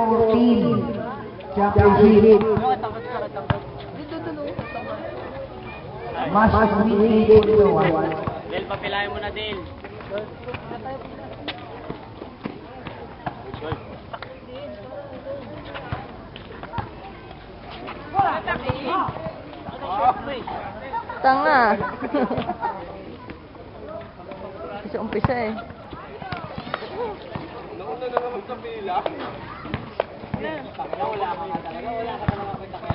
14 championship. Mas winning ito. Del, papilayan mo na, Del. Tanga. Kasi umpisa eh. Nauna na naman sa pila. Wala ka nga talaga. Wala ka talaga kita.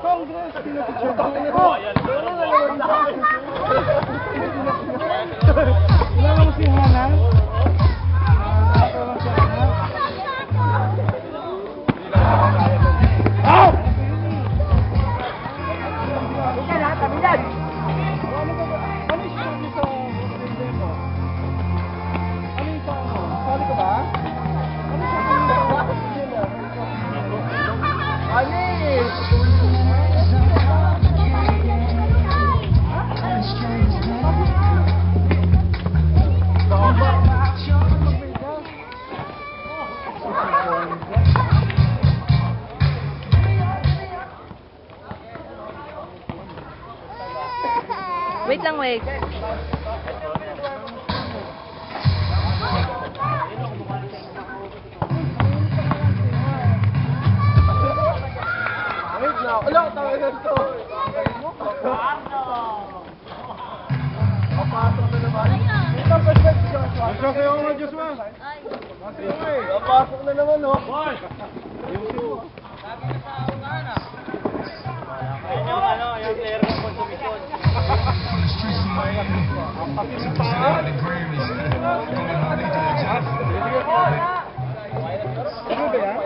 Congress, pinapicture ko. Wala mo si Hana? Wait lang, wait. Wala, tayo na ito. Papasok na naman. Ito, perception. Pasok kayo mga Diyos mo. Papasok na naman, no? Boy! Yung player ng konsumisyon. Ang pakisip pa. Ano ba yan?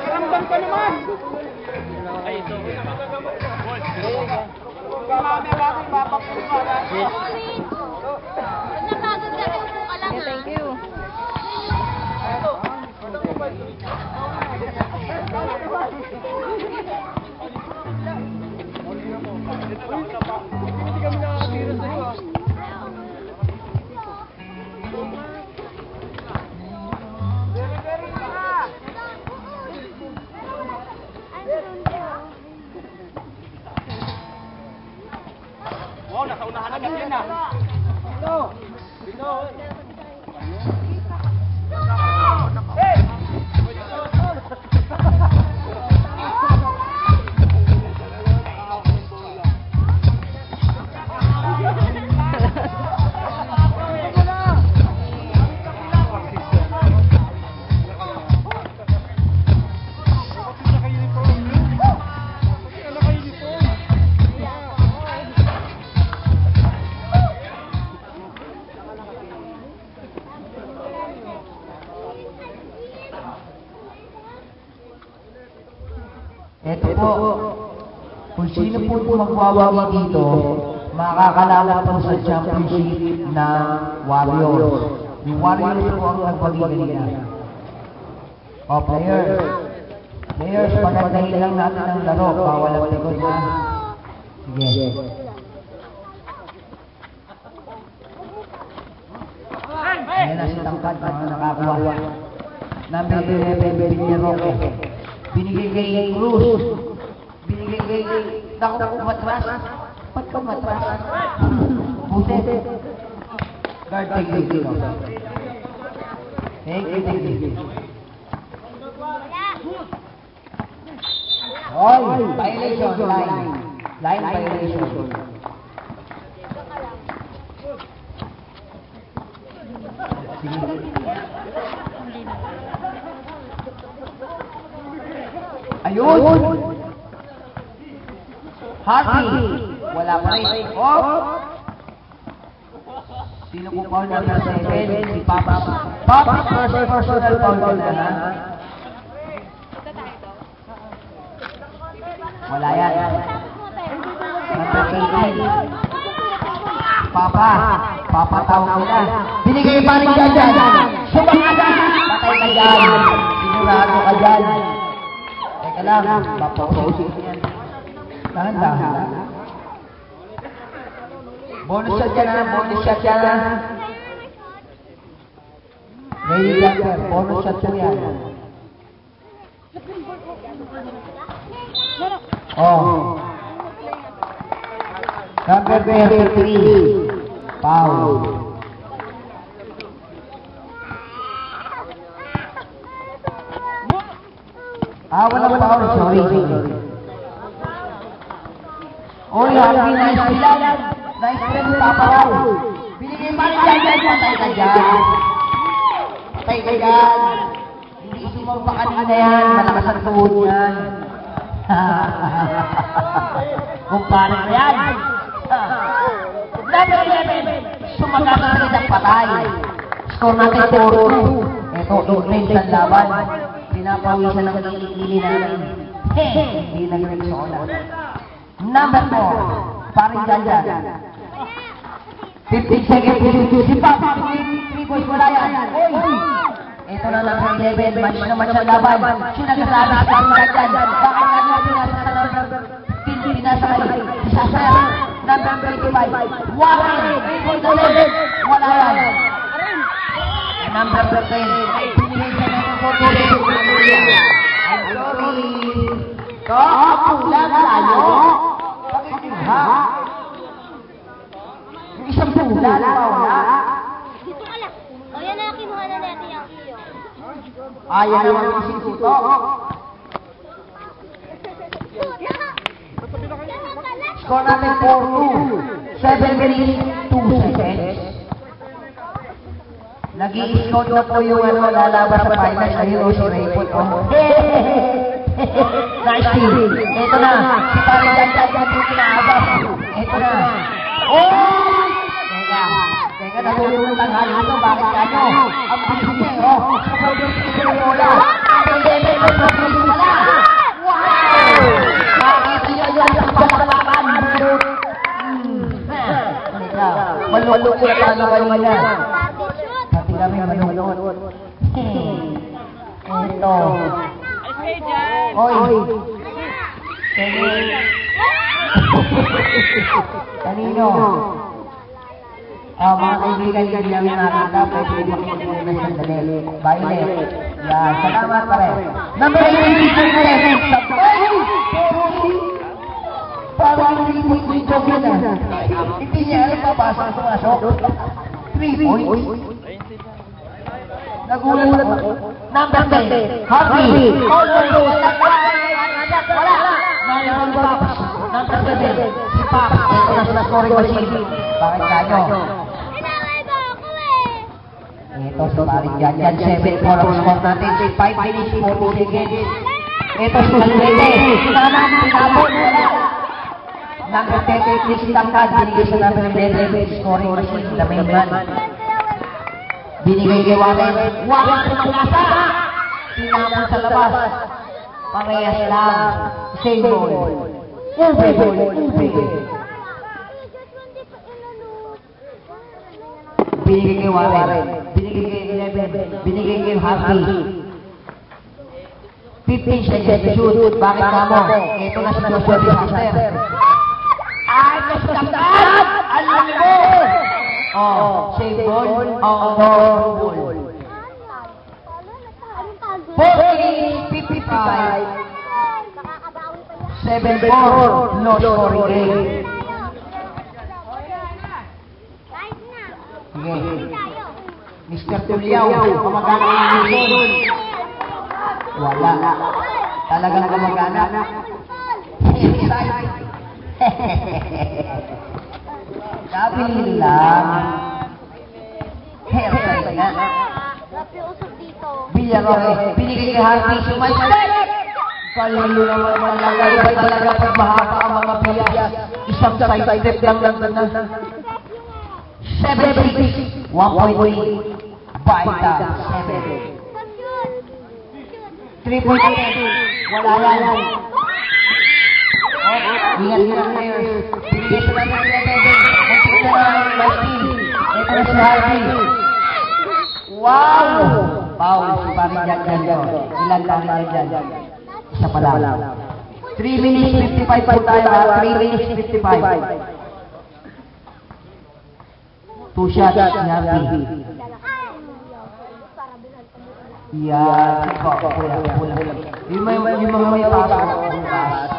Ramdam ka naman! Ay, ito. Thank you. Hindi kami nakakatira sa'yo. Wow, nasa unahan agad yan ah. Dito! Dito! Ito po, kung sino po magwawawi dito, makakalala po sa championship ng Warriors. Yung Warriors po ang nagwagi kanina. O, players. Players, pagandahin lang natin ang laro. Bawal ang likod na. Sige. Ayan na si Tangkad, mga nakakuha. Number 11, Binigay Roque. Binigay kay Cruz. Binigay kay... Naku, matras. Ba't ka matras? Buset. Guard, take dito. Take it. Oy, violation, line. Line violation. Sige. Ayun! Hardy! Wala pa rin. Off! Sino po foul number 7? Si Papa. Papa, first personal foul na na. Papa. Papatawag nila. Binigay pa rin dyan. Sumaka! Patay ka dyan. Sigurado ka dyan. Teka lang, papausin yan. Dahan-dahan. Bonus shot yan na, bonus shot yan na. Lady Jumper, bonus shot po yan. Oh. Number 33. Foul. Wala foul. Sorry. Oh, Harvey, nice pilan. Nice pilan, Paparaw. Binigay pa rin dyan. Patay ka dyan. Patay ka dyan. Hindi sumampa kanina yan. Malakas ang tuhod yan. Kumpara na yan. Number 11. Sumagas na rin ang patay. Score natin 4-2. Ito, intense ang laban. Pinapawisan ngili namin. Hindi nag-rexona. Number 4. Paring dyan. 15 seconds to si Papa. 3 points wala yan. Ito na lang ang 11. Match na match ang laban. Sinagasabi sa paring dyan. Bakit nga pinasa sa number 15 pinasakay. Isa sa number 25. Warren. 3 points 11. Wala yan. Number 13. Pinigay sa number 14. I'm sorry. Kapulang tayo. Ha? Yung isang pula na wala. Dito ka lang. O yan na, kinuha na natin yung iyo. Ayaw naman yung sintuto. Score natin 4-2. 7 minutes, 2 seconds. Nag-i-scout na po yung lalaban sa finals na hero si Rayford. Nice team. Ito na. Si Paring Dyan yung kinaabas. Ito na. Oh! Teka, natulog ng tanghal dito. Bakit kano? Ang bisne, oh. Sobrang bisne yung bola. Ang level ng bisne pala. Wow! Bakit siya yan sa pagkalaban? Malulog na talo kayo niya. Pati kami malulog. Ito. Oy! Kanino? Mga kaibigan ka niya nakakita, pwede makinig na sandali. Violet. Yan, salamat pa rin. Number 18 pa rin. Parang hindi ko na. Hindi niya alam papasok sumasok. 3 points. Nagulat ako. Number 10. Harvey. Wala. Number 7. Si Pac. Ito na sila scoring machine. Bakit kayo? Inaway ba ako eh? Ito si Paring Dyan. 7 for ang score natin. 5 minutes, 40 seconds. Ito si Malvete. Sinanang pinabot. Number 10. Chris Tangkad. Binigay sa number 11. Scoring machine. The main man. Binigay kay Warren. Warren kumagasa. Pinapon sa labas. Parehas lang. Same ball. Ube ball. Ube. Binigay kay Warren. Binigay kay 11. Binigay kay Harvey. 15 seconds to shoot. Bakit ka mo? Ito na si Joshua Disaster. Ay, kasagad! Alam mo! Oh, save ball. Oh, no ball. 40-55. 7-4. No scoring game. Sige. Mr. Tuliao, kamag-anak ng Luzon. Wala. Talagang kamag-anak. Sabi lang. Hairstyle nga. Grabe usok dito. Villarroel, binigay kay Harvey, sumalit! Kalilo naman malalagay talaga pag mahaba ang mga biyas. Isang side step lang na. 7-6, 1.3, Baita, 7. 3.8, wala yan. Ingat players. Binigay sa natin 11. ng my team. Ito na si Harvey. Wow! Foul, si Paring Jan ko. Ilan Paring Jan? Isa pa lang. 3 minutes 55 po tayo ha. 3 minutes 55. 2 shots si Harvey. Yan. Kulang. Yung mga may pasok. Bukas.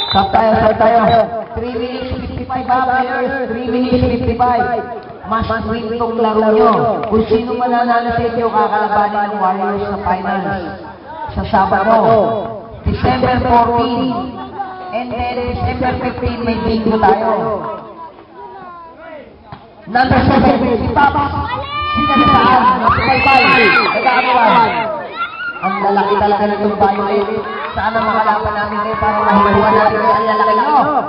Stop tayo. 3 minutes 55 ha, players. 3 minutes 55. Mas win tong laro nyo. Kung sino mananalo sa inyo, kakalabanin ng Warriors sa finals. Sa Sabado, December 14. And then December 15, may bingo tayo. Number 7, si Papa. Sinasaan, nagpapaybay. Nag-aamuan. Ang lalaki talaga ng tumbayo ngayon. Sana makalapan namin kayo para mahimuan natin kayo ang lalaki nyo.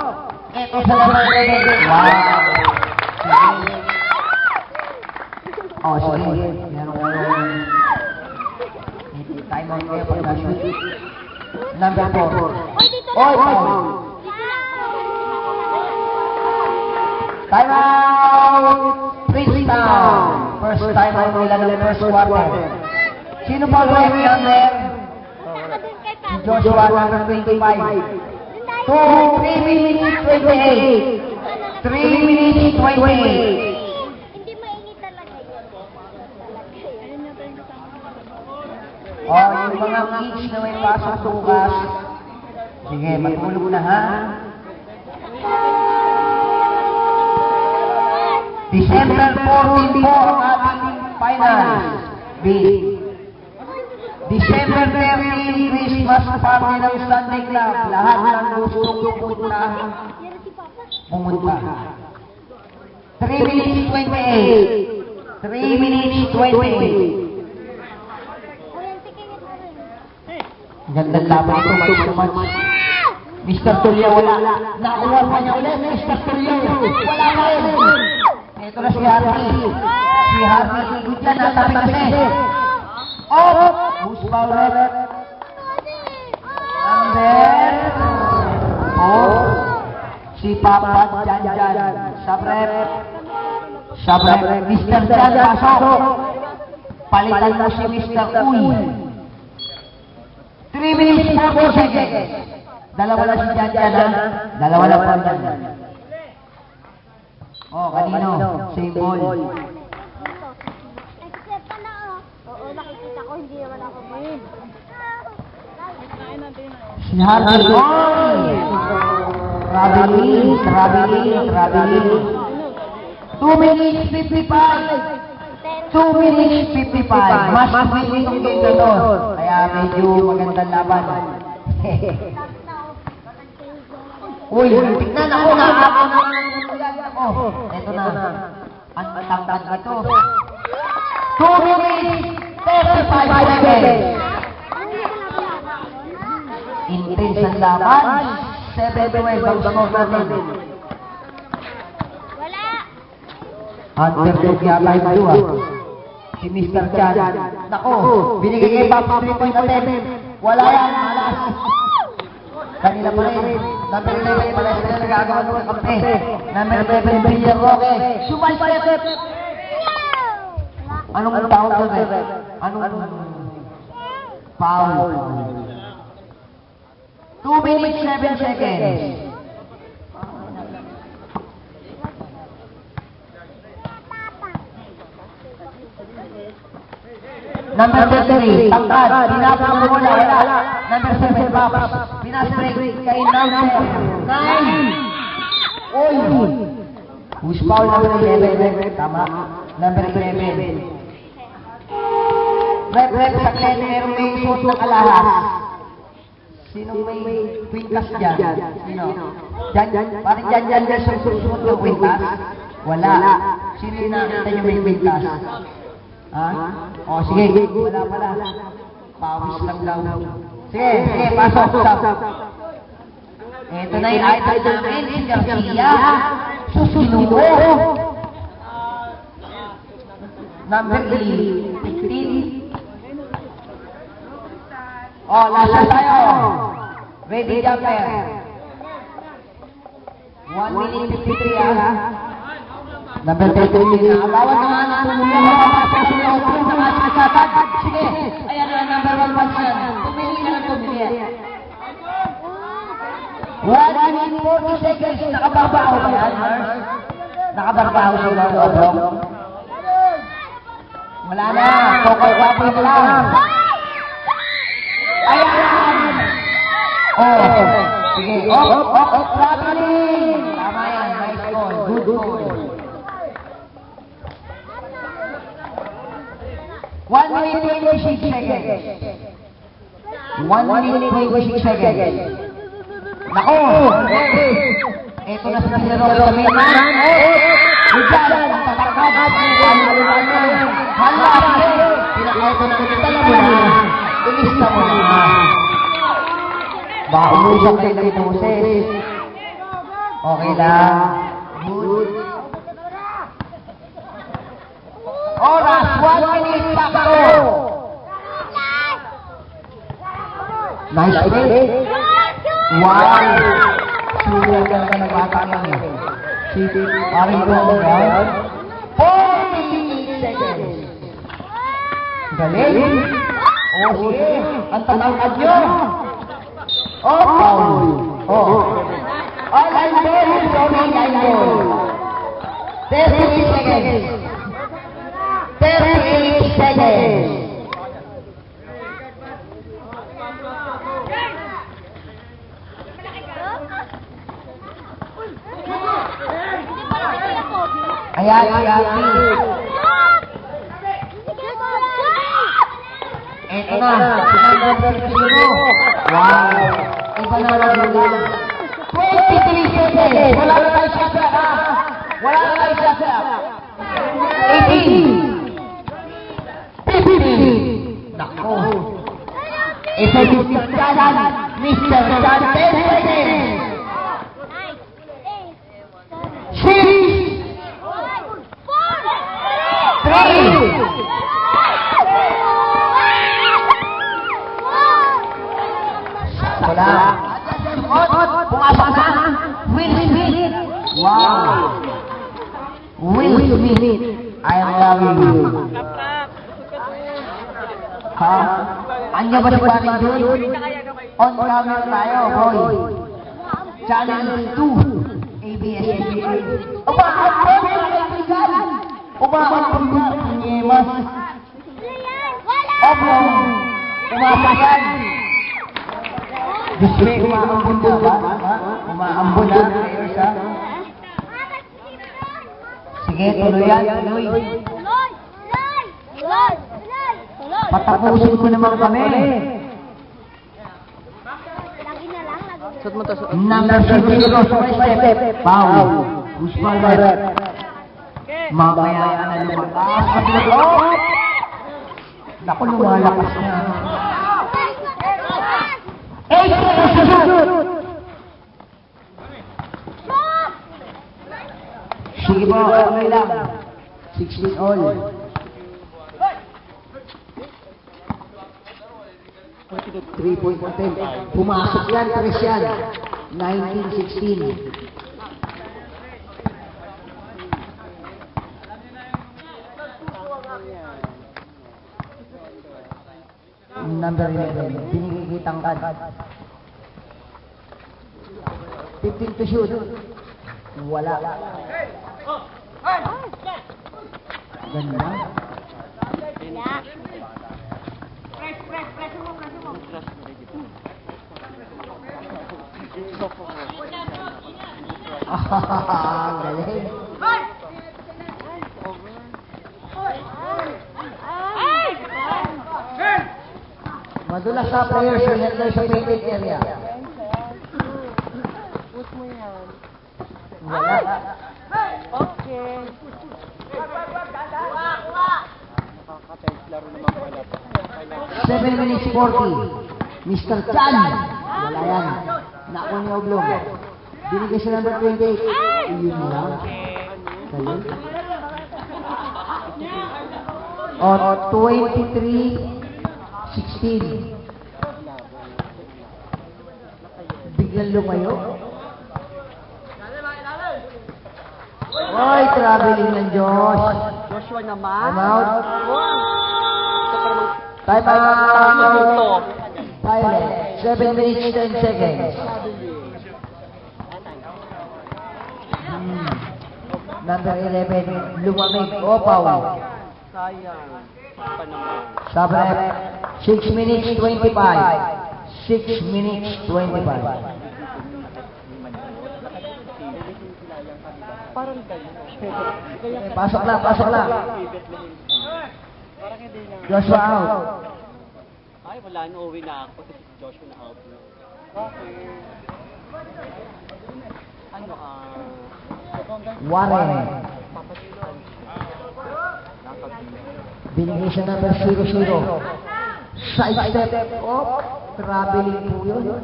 Ito sa number 7. Wow. Oh, sige. Meron kayong time on kayo pag na-shoot. Number 4. Oy! Time out! Princeton! First time out nila ng first quarter. Sino pa ba yung number? Si Joshua, number 25. 3 minutes 28. 3 minutes 28. Hindi mainit talaga yun. Oh, yung mga kids na may pasok bukas. Sige, matulog na ha. December 14 po ang ating finals. December 13, Christmas party ng Sunday Club. Lahat ng gustong pumunta. 3 minutes 28. 3 minutes 28. Gandang laban ito, match. Mr. Tulio, wala. Nakuha pa niya ulit, Mr. Tulio. Wala na yun. Ito na si Harvey. Si Harvey, good yan, natabi kasi. Oh! Who's foul rep? Number 4. Si Papa Jan. Sub-rep. Mr. Jan, pasok. Palitan mo si Mr. Uy. 3 minutes 4 seconds. Dalawa lang si Jan ha. Dalawa lang pa Jan. Oh, kanino? Same ball. Except pa na Oo, nakikita ko, hindi naman ako main. Si Harvey. Traveling. 2 minutes 55. 2 minutes 55. Mas mabilis ang game na to. Kaya medyo magandang laban. Uy, tignan ako na ako. Ito na. Ang tangkad ito. 2 minutes 35 seconds. Intense ang laban. 7-12 ang score natin. Wala! Underdog yata ito si Mr. Chan. Nako, binigay kay Papa 3 point attempt. Wala yan, malas. Kanila pa rin. Number 11 pala sila nagagawa ng kampe. Number 11, Billion Roque. Sumalpayat. Anong tawag doon eh? Anong foul? 2 minutes 7 seconds. Number 33, tangkad, pinapang mo wala. Number 7, Pops, pinasbreak kay number 9. Oy! Who's foul number 11? Tama. Number 11. Rep, sakit, merong may suot ng alahas. Sinong may kwintas dyan? Sino? Dyan? Parang dyan sa susunod ng kwintas? Wala. Sino yung nakita nyo may kwintas? Ha? O, sige. Wala pala. Pawis lang daw. Sige, pasok. Ito na yung idol namin, si Garcia. Susunubo. Number 15. O, lasa tayo. Ready, jumper. 1 minute 53, Number 33, nakabawan naman ang tulungan ng kapasok sa loob ng ating kasatag. Sige, ayan na number 1 person. Pumili ka ng pumili. 1 minute 40 seconds. Nakabarbaho ba yan, Mars? Nakabarbaho sa loob. Wala na. Kokot-wapin lang. Ayan! Oh, sige. Traveling! Tama yan. Nice call. Good call. 1 minute 26 seconds. 1 minute 26 seconds. Nako! Ito na si Rolo Minan. Diyan, tatakad. Hala, pinakaito na kitala mo na. Ilista mo na. Baka umusok kayo ng boses. Okay lang. Good. Oras, 1 minute sakto. Nice play. Wow. Sulit ka na ng bata lang eh. Si Aring Ronald. 48 seconds. Galing. O sige. Ang tatangkad nyo. Oh, foul. Oh. Line ball. Sorry, line ball. 38 seconds. 38 seconds. Ayan, Yaki. Ito na. Sinagod mo. Wow. Iba na lang. 23 seconds. Wala na tayo shot clock, ha? Wala na tayo shot clock. 18. 15. Nako. Ito yung Mr. Chan. Mr. Chan. 10 seconds. 6. 3. Wala. Pumasok na. Will Smith. Wow. Will Smith. I love you. Ha? Anya ba si Paring Jun? On camera tayo, boy. Channel 2. ABS-CBN. Aba, ang kaibigan. Umaambon na ang Yemas. Opo. Umapayan. Gusto may umaambon na ba? Umaambon na. Players, ha? Sige, tuloy yan. Tuloy. Patapusin ko naman kami. Suot mo to, suot. Number 0, step. Foul. Usman. Mamaya na lumakas. Oh! Naku, lumalakas na. 8 seconds to shoot! Sige po, okay lang. 16 all. Three-point attempt. Pumasok yan, tres yan. 19-16. Number 11, binigikitang kad. 15 to shoot. Wala. Ganda. Galing. Madulas sa players, yan tayo sa painted area. Wala. Okay. 7 minutes 40. Mr. Chan. Wala yan. Nakuha niya oblong. Binigay sa number 28. Iyon lang. Galing. O, 23-16. biglang lumayo. Oy, traveling ng Diyos. Joshua naman. Time out. Time out. Silent. 7 minutes, 10 seconds. Number 11, lumamig. O, foul. Sayang. Pa naman. Sub rep, 6 minutes, 25. 6 minutes, 25. Parang ganyan. Pasok na, pasok na. Parang hindi na. Joshua out. Ay, wala na. Uwi na ako. Kasi si Joshua na out na. Okay. Ano Warren. Binigay siya number 00. Side step. Oh, traveling po yun.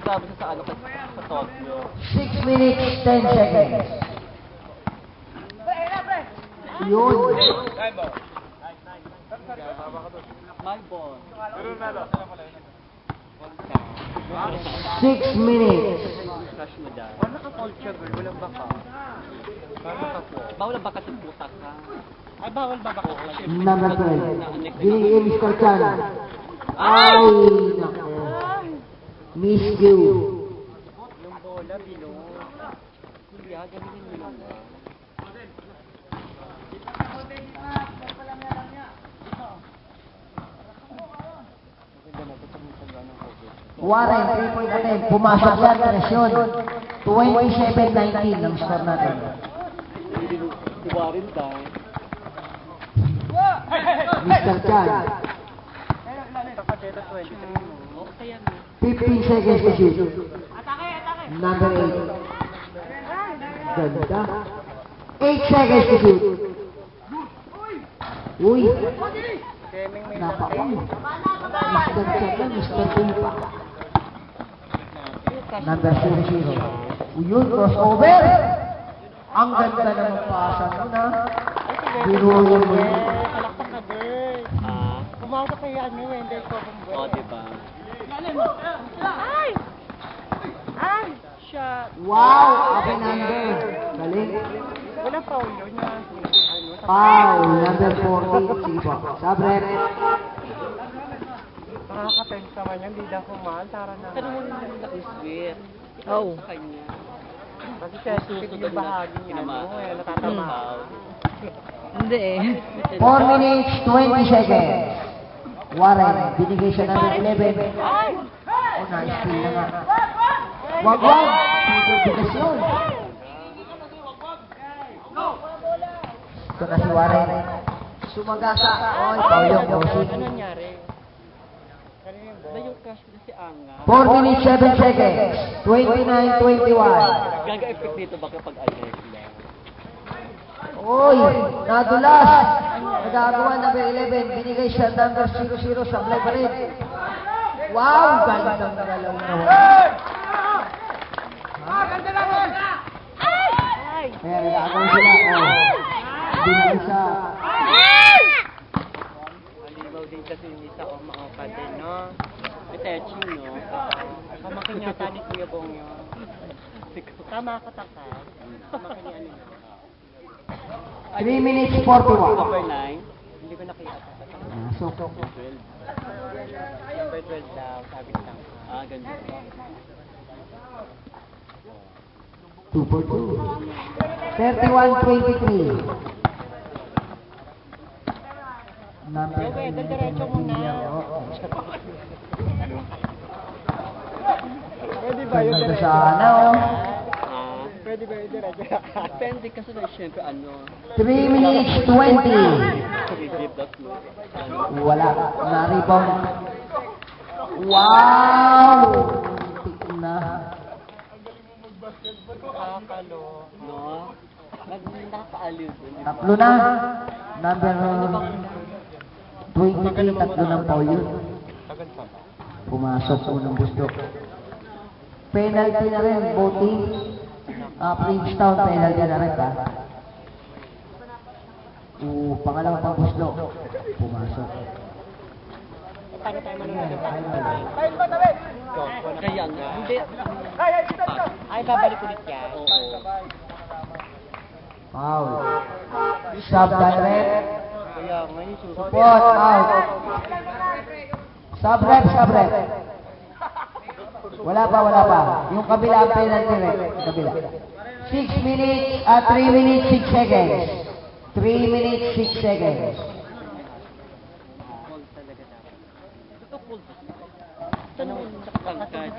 Sabi siya sa ano, sa Tokyo. 6 minutes, 10 seconds. Yun. My ball. 6 minutes. Crush mo dyan. Wala ka cold siya, girl. Walang baka. Bawal ang baka sa putak ka. Ay, bawal ba baka? Number 12. Binigay Mr. Chan. Ay, nako. Miss you. Yung bola, bilong. Kuya, gamitin mo lang. Warren, 3-point attempt. Pumasok yan, presyon. 27-19 ang score natin. Si Warren dahil. Mr. Chan. Kapatid 23 mo. Okay yan. 15 seconds to shoot. Number 8. Ganda. 8 seconds to shoot. Uy, Keming may napakaw. Mr. Chan na, Mr. Kumpa. Number 00. Uyun, crossover. Ang ganda ng pasa nun, ha? Biro yun mo yun. Palakpak ka, girl. Pumasok kay ano, Wendell ko kung O, diba? Ay! Ay! Shot. Wow, up and under. Galing. Wala foul yun na. Ano, sa Foul, number 14. Sige po. Sabrep. nakaka-tense naman yan. Hindi na kumal. Tara na. Ano mo naman na-sweet? Oh. Sa kanya. Kasi sensitive yung bahagi niya. Ano, eh, natatama. Hindi eh. 4 minutes, 20 seconds. Warren, binigay siya number 11. Oh, nice steal na nga. Wag. Bigas yun. Ito na si Warren. Sumagasa. Oh, ikaw yung bossing. Ano nangyari? Ba yung crush mo si Anga? 4 minutes, 7 seconds. 29-21. Gaga-effect dito ba kapag aggressive lang? Oy, nadulas. Nagagawa number 11. Binigay siya number 00. Sablay pa rin. Wow, gandang galaw na wala. Kaya nagagawa sila. Oh. Binigay siya. Malibaw din kasi yung isa o maoka din, no? May touching, no? Pamakin yata ni Kuya Bong yun. Tama ka takas. Pamakin ni ano yun. 3 minutes, 41. Number 9? Hindi ko nakita. Pasok. Number 12 daw, sabi lang. Ah, ganda. 2 for 2. 31-23. Number Okay, diretso mo na. Pwede ba yun? Ganda sana, oh. Ah, Pwede ba yun diretso? depende kasi na siyempre ano. 3 minutes, 20. Deep dot mo. Wala. Na-rebound. Wow! Tik na. Nakakalo. No? Nakakaaliw din. Tatlo na. Number 23, tatlo ng foul yun. Pumasok po ng busdok. Penalty na rin, voting. Princeton, penalty na rin, ha? Pangalawa pang busdok. Pumasok. paano tayo manunod? Tayo ba tabi? Kaya nga. Hindi. Ay, dito. Ay, babalik ulit yan. Oo. Foul. Sub-direct. Kaya ngayon, Support. Out. Sub-rep. Wala pa. Yung kabila ang penalty rep. Kabila. 6 minutes, 3 minutes, 6 seconds. 3 minutes, 6 seconds. Call talaga dapat. Ito cool. Tanong, nakakagad.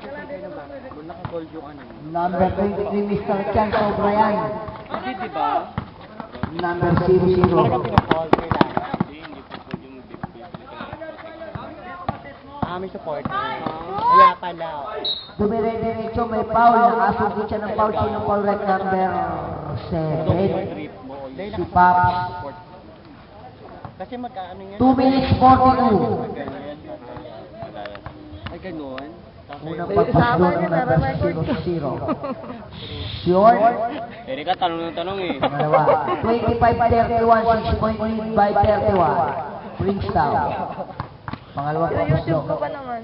Naka-call yung ano. Number 23, Mr. Chan, sobra yan. Hindi, di ba? Number Talaga 00. pinag-call nila. May support. Kaya pala. Dumire-diretso, may foul. Nakasugit siya ng foul. Sino foul rep number 7? Trip mo. Dahil Si Pops. support. Kasi magkaano yan. 2 minutes 42. Ay, ganun. Unang pagpaslo ng number 0-0. Sure? Erika, tanong ng tanong eh. Pangalawa. 25-31, 6 point lead by 31. Princeton. Pangalawang pagpaslo. YouTube ko pa naman.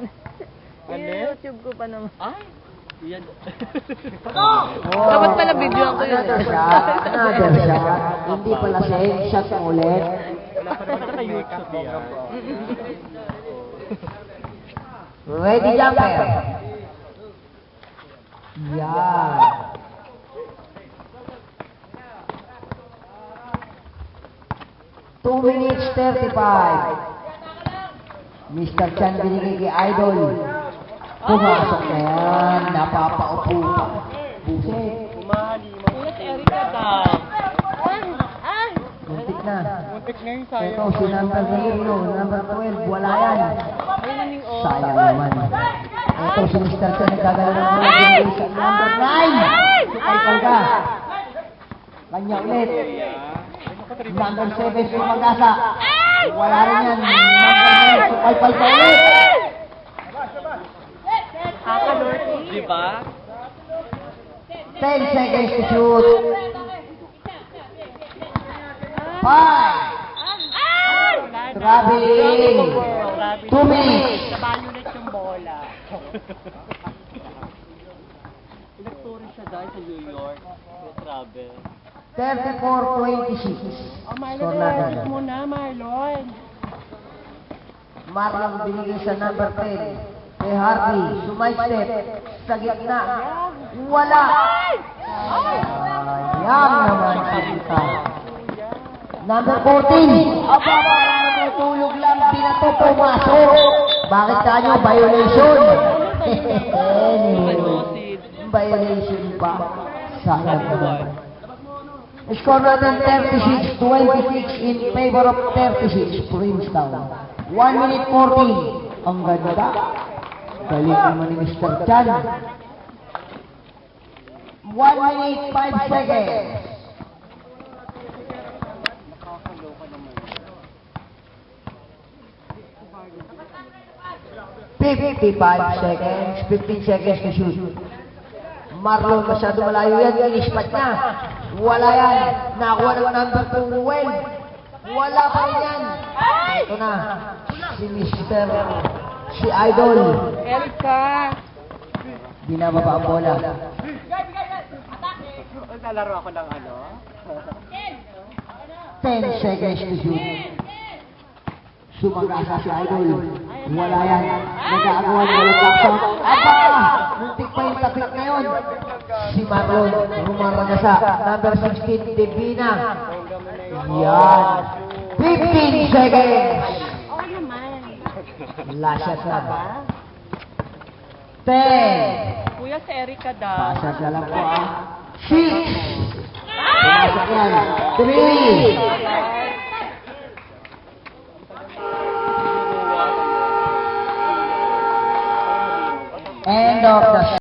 Ano? YouTube ko pa naman. Ay! Yan. Oh, Dapat pala video ko yun. Another shot. Hindi pala same shot ulit. Wala pa naman naka-YouTube yan. Ready jumper. Yan. Two minutes 35. Mr. Chan binigay kay Idol. Pumasok na yan. Napapaupo pa. Buset. Kumahali mo. Kuya, si Erika daw. Muntik na. Muntik na yung Ito, sayang. si number 0, number 12, wala yan. Ay, naning o. Sayang naman. Ito, si Mr. Chan nagdadala ng mga binigay sa number 9. Sukay ka. Kanya ulit. Number 7, sumagasa. Wala rin yan. Number 9, sukay ka ulit. Di ba? 10 seconds to shoot. 5. Traveling. 2 minutes. Nabali ulit yung bola. Nag-tour siya dahil sa New York. May travel. 34-26. Oh, Marlon, Score natin. relax muna, Marlon. Marlon binigay sa number 10. Kay Harvey, sumay-step. Sa gitna. Wala. Sayang naman si Rita. Number 14. Aba, parang natutulog lang. Binato pumasok. Bakit tayo? Violation. Anyway. Violation ba? Sayang naman. Score natin 36-26 in favor of 36 Princeton. 1 minute 14. Ang ganda. Galing naman ni Mr. Chan. 1 minute 5 seconds. 55 seconds. 15 seconds to shoot. Marlon, masyado malayo yan. Inispat niya. Wala yan. Nakuha ng number 12. Wala pa rin yan. Ito na. Si Mr. Si Idol. Erika! Binababa ang bola. Nalaro ako ng ano? 10 seconds to shoot. Sumagasa si Idol. Wala yan. Nag-aagawan ng walang laksa. Aba! Muntik pa yung taklik ngayon. Si Marlon. Rumaragasa. Number 16, Divina. Yan. 15 seconds. Oo naman. Last shot na. 10. Kuya, si Erika daw. Pasas na lang po 6. Pumasok yan. 3.